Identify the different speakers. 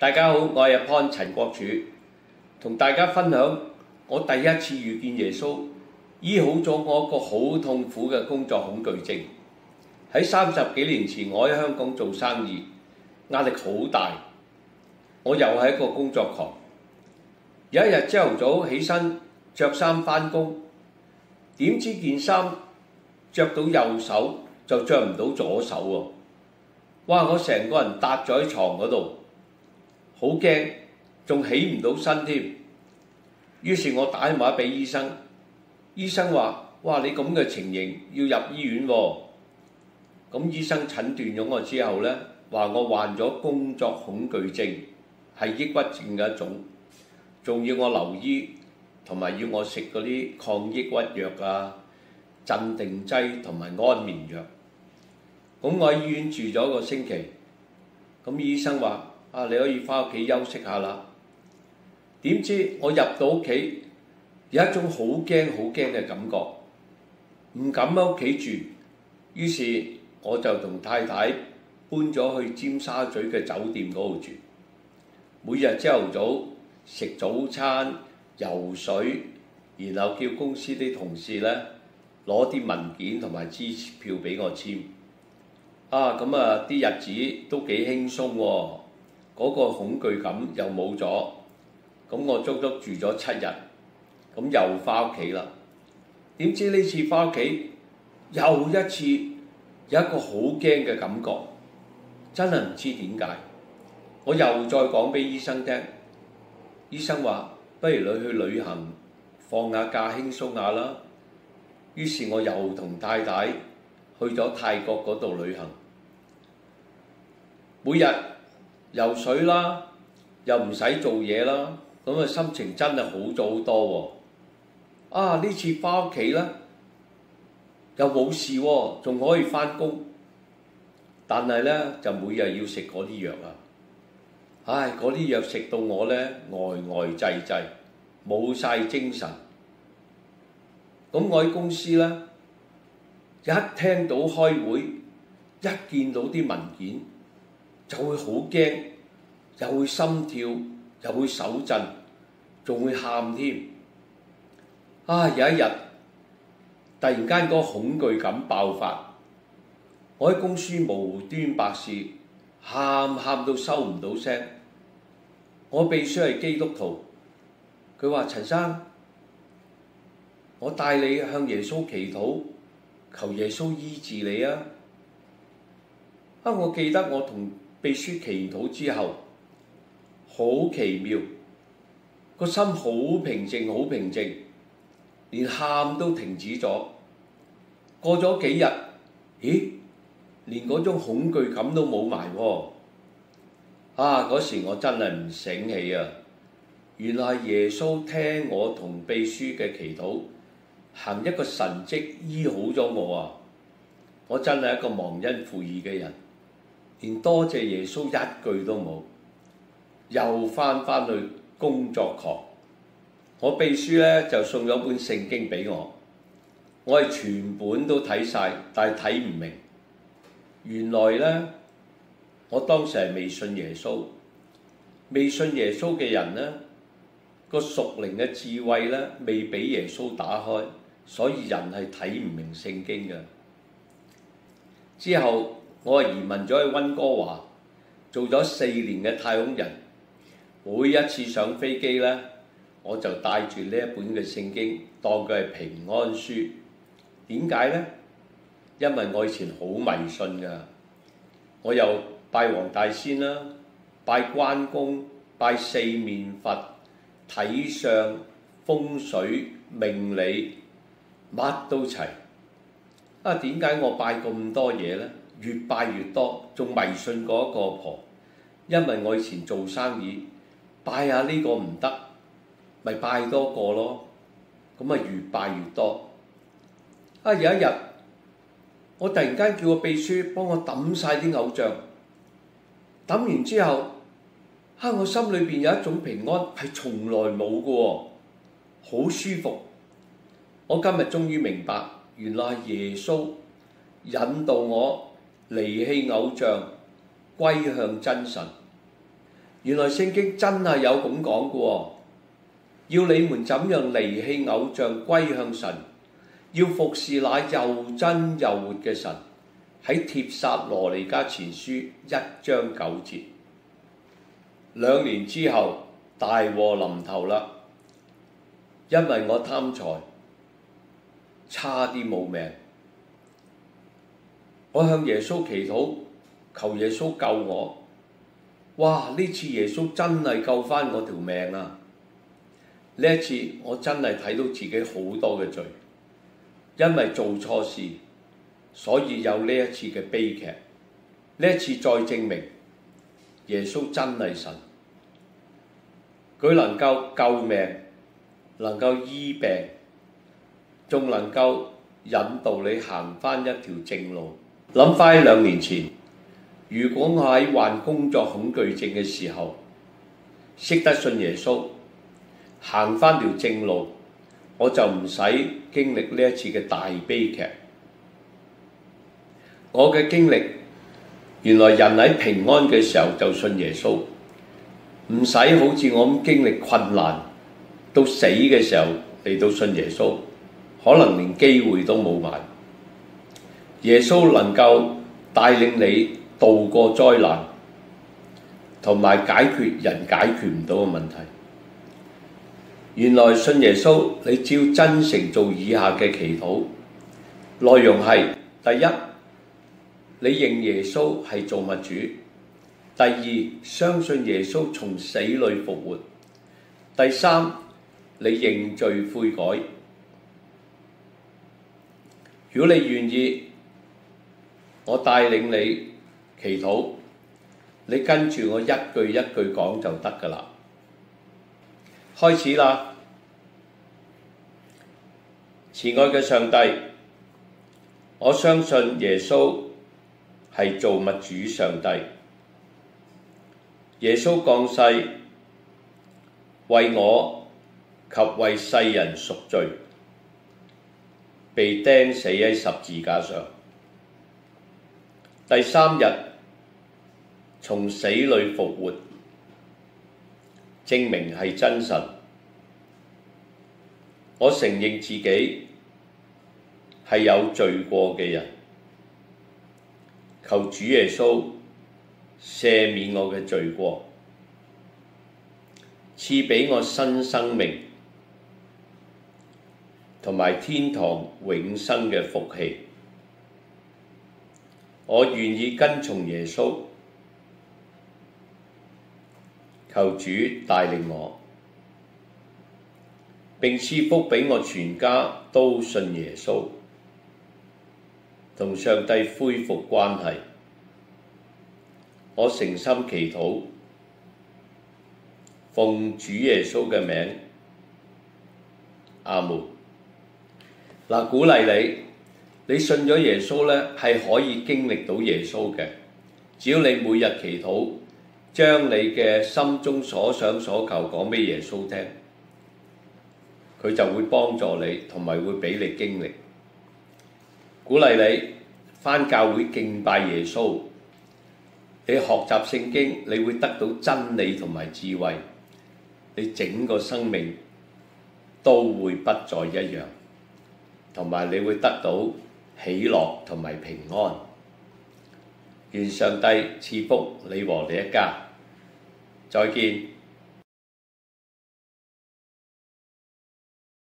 Speaker 1: 大家好，我係阿 Pon 陳國柱，同大家分享我第一次遇見耶穌，醫好咗我一個好痛苦嘅工作恐懼症。喺30幾年前，我喺香港做生意，壓力好大，我又係一個工作狂。有一日朝頭早起身着衫返工，點知件衫着到右手就着唔到左手喎！哇！我成個人搭咗喺床嗰度，好驚，仲起唔到身添。於是我打電話俾醫生，醫生話：哇！你咁嘅情形要入醫院喎。咁醫生診斷咗我之後呢，話我患咗工作恐懼症，係抑鬱症嘅一種，仲要我留醫，同埋要我食嗰啲抗抑鬱藥啊、鎮定劑同埋安眠藥。咁我喺醫院住咗1個星期，咁醫生話：你可以返屋企休息下啦。點知我入到屋企，有一種好驚好驚嘅感覺，唔敢喺屋企住。於是我就同太太搬咗去尖沙咀嘅酒店嗰度住。每日朝頭早食早餐、游水，然後叫公司啲同事呢攞啲文件同埋支票俾我簽。咁啲日子都幾輕鬆喎，嗰個恐懼感又冇咗。咁我足足住咗7日，咁又返屋企啦。點知呢次返屋企又一次有一個好驚嘅感覺，真係唔知點解。我又再講俾醫生聽，醫生話：不如你去旅行，放下假輕鬆下啦。於是我又同太太去咗泰國嗰度旅行，每日游水啦，又唔使做嘢啦，咁心情真係好咗好多喎。呢次返屋企呢，又冇事喎，仲可以返工，但係呢，就每日要食嗰啲藥啊。嗰啲藥食到我呢，呆滯，冇晒精神。咁我喺公司呢，一聽到開會，一見到啲文件，就會好驚，又會心跳，又會手震，仲會喊添。有一日，突然間嗰個恐懼感爆發，我喺公司無端白事，喊到收唔到聲。我秘書係基督徒，佢話：陳生，我帶你向耶穌祈禱，求耶穌醫治你啊！我記得我同秘書祈禱之後，好奇妙，個心好平靜，連喊都停止咗。過咗幾日，連嗰種恐懼感都冇埋喎。嗰時我真係唔醒起啊！原來係耶穌聽我同秘書嘅祈禱，行一個神蹟醫好咗我啊！我真係一個忘恩負義嘅人，連多謝耶穌一句都冇，又返去工作狂。我秘書呢，就送咗本聖經俾我，我係全本都睇晒，但係睇唔明。原來呢，我當時係未信耶穌，未信耶穌嘅人呢，個屬靈嘅智慧呢，未俾耶穌打開，所以人係睇唔明聖經嘅。之後我移民咗去溫哥華，做咗4年嘅太空人。每一次上飛機呢，我就帶住呢一本嘅聖經，當佢係平安書。點解呢？因為我以前好迷信㗎，我又拜黃大仙啦，拜關公，拜四面佛，睇相、風水、命理，乜都齊。點解我拜咁多嘢呢？越拜越多，仲迷信過一個婆。因為我以前做生意，拜下呢個唔得，咪拜多個咯。咁越拜越多。有一日，我突然間叫個秘書幫我抌晒啲偶像，抌完之後，我心裏邊有一種平安係從來冇嘅喎，好舒服。我今日終於明白，原來係耶穌引導我離棄偶像，歸向真神。原來聖經真係有咁講嘅喎，要你們怎樣離棄偶像歸向神，要服侍那又真又活嘅神。喺帖撒羅尼迦前書1章9節。2年之後，大禍臨頭啦，因為我貪財，差啲冇命。我向耶穌祈禱，求耶穌救我。哇！呢次耶穌真係救返我條命啊！呢一次我真係睇到自己好多嘅罪，因為做錯事，所以有呢一次嘅悲劇。呢一次再證明耶穌真係神，佢能夠救命，能夠醫病，仲能夠引導你行返一條正路。諗返2年前，如果我喺患工作恐懼症嘅時候，識得信耶穌，行返條正路，我就唔使經歷呢一次嘅大悲劇。我嘅經歷，原來人喺平安嘅時候就信耶穌，唔使好似我咁經歷困難，到死嘅時候嚟到信耶穌，可能連機會都冇埋。耶穌能夠帶領你渡過災難，同埋解決人解決唔到嘅問題。原來信耶穌，你只要真誠做以下嘅祈禱，內容係：第一，你認耶穌係造物主；第二，相信耶穌從死裏復活；第三，你認罪悔改。如果你願意，我帶領你祈禱，你跟住我一句一句講就得㗎啦。開始啦！慈愛嘅上帝，我相信耶穌係造物主上帝。耶穌降世，為我及為世人贖罪，被釘死喺十字架上。第3日從死裏復活，證明係真神。我承認自己係有罪過嘅人，求主耶穌赦免我嘅罪過，賜俾我新生命同埋天堂永生嘅福氣。我願意跟從耶穌，求主帶領我，並賜福俾我全家都信耶穌，同上帝恢復關係。我誠心祈禱，奉主耶穌嘅名，阿門。嗱，鼓勵你信咗耶穌呢，係可以經歷到耶穌嘅。只要你每日祈禱，將你嘅心中所想所求講俾耶穌聽，佢就會幫助你，同埋會俾你經歷。鼓勵你返教會敬拜耶穌，你學習聖經，你會得到真理同埋智慧，你整個生命都會不再一樣，同埋你會得到喜樂同埋平安。願上帝賜福你和你一家。再見。